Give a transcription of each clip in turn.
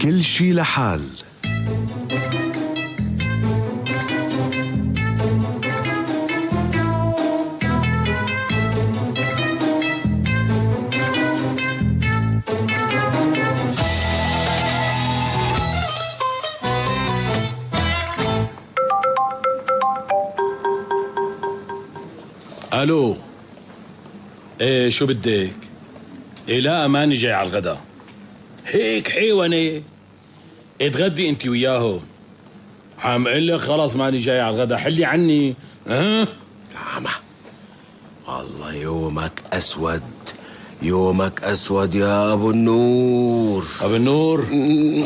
كل شي لحال. الو. ايه شو بدك؟ ايه لا ماني جاي على الغدا. هيك حيوانة اتغدي انت وياهو. عم اقول لك خلص ماني جاي على الغدا، حلي عني. ها عمى والله يومك اسود، يومك اسود يا ابو النور. ابو النور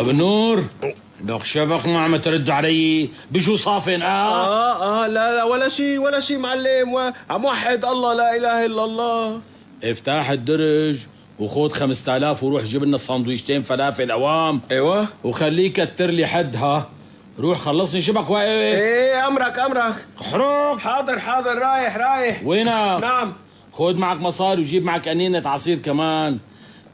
ابو النور، لك شافك ما عم ترد علي بشو صافن؟ لا ولا شيء معلم، عم وحد الله لا اله الا الله. افتح الدرج وخذ 5000 وروح جيب لنا سندويشتين فلافل اوام. ايوه وخليك كتر لي حدها. روح خلصني شبك واقف. ايه امرك حروق. حاضر رايح. وينك؟ نعم. خذ معك مصاري وجيب معك قنينة عصير كمان.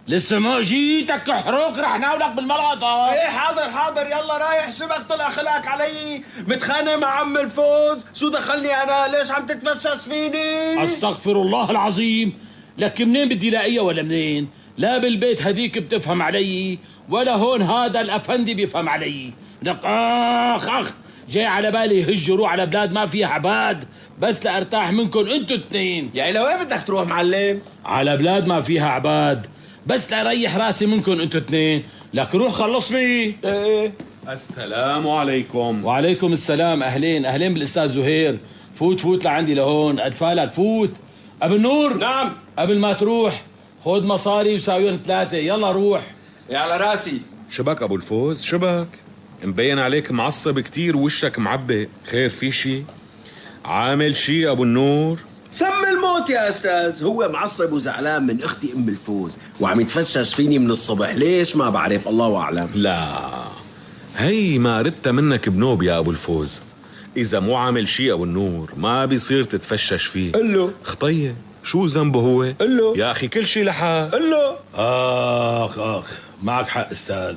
لسه ما جيتك حروق رح ناولك بالملقطة. ايه حاضر يلا رايح. شبك طلع خلقك علي متخانق مع عم الفوز؟ شو دخلني انا؟ ليش عم تتفشش فيني؟ استغفر الله العظيم. لك منين بدي لاقيها ولا منين؟ لا بالبيت هديك بتفهم علي ولا هون هذا الافندي بيفهم علي. لك اخ جاي على بالي هج وروح على بلاد ما فيها عباد بس لارتاح منكم انتوا اثنين. يعني لوين بدك تروح معلم؟ على بلاد ما فيها عباد بس لريح راسي منكم انتوا اثنين. لك روح خلصني. ايه. السلام عليكم. وعليكم السلام. اهلين بالاستاذ زهير. فوت لعندي لهون ادفالك. فوت ابو النور. نعم. قبل ما تروح خذ مصاري وساويهم 3. يلا روح. يا على راسي. شبك ابو الفوز؟ شبك مبين عليك معصب كتير ووشك معبي. خير في شي؟ عامل شي ابو النور؟ سم الموت يا استاذ. هو معصب وزعلان من اختي ام الفوز وعم يتفشش فيني من الصبح. ليش ما بعرف، الله اعلم. لا هي ما ردت منك بنوب يا ابو الفوز. اذا مو عامل شي ابو النور ما بيصير تتفشش فيه. قل له. خطيه شو ذنبه هو؟ قل له يا اخي كل شي لحال. قل له. اخ معك حق استاذ،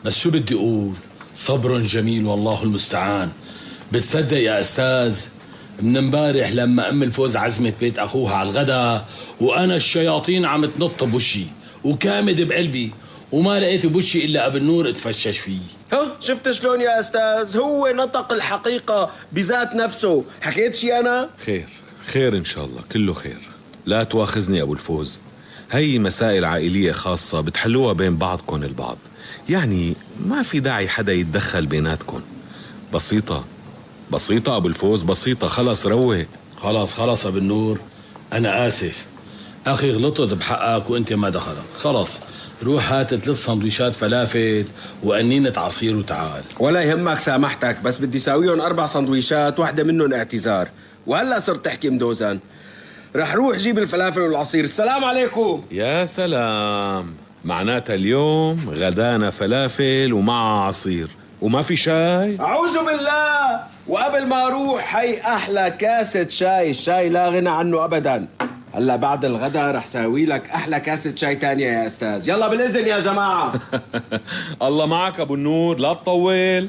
بس شو بدي اقول؟ صبر جميل والله المستعان. بتصدق يا استاذ من امبارح لما ام الفوز عزمت بيت اخوها على الغدا وانا الشياطين عم تنط بوشي وكامد بقلبي وما لقيت بوشي الا ابو النور اتفشش فيه. ها شفت شلون يا استاذ؟ هو نطق الحقيقه بذات نفسه. حكيت شي انا؟ خير ان شاء الله كله خير. لا تواخذني ابو الفوز، هي مسائل عائليه خاصه بتحلوها بين بعضكم البعض، يعني ما في داعي حدا يتدخل بيناتكم. بسيطه ابو الفوز بسيطه. خلص روق. خلاص ابو النور انا اسف. اخي غلطت بحقك وانت ما دخلك. خلص روح هات 3 سندويشات فلافل وقنينة عصير وتعال. ولا يهمك سامحتك، بس بدي ساويهم 4 سندويشات، واحدة منهم اعتذار. وهلا صرت تحكي مدوزن. رح روح جيب الفلافل والعصير. السلام عليكم. يا سلام، معناتها اليوم غدانا فلافل ومع عصير وما في شاي؟ أعوذ بالله. وقبل ما أروح هي أحلى كاسة شاي. الشاي لا غنى عنه أبدا. هلا بعد الغدا رح ساوي لك أحلى كاسة شاي تانية يا أستاذ. يلا بالإذن يا جماعة. الله معك أبو النور، لا تطول.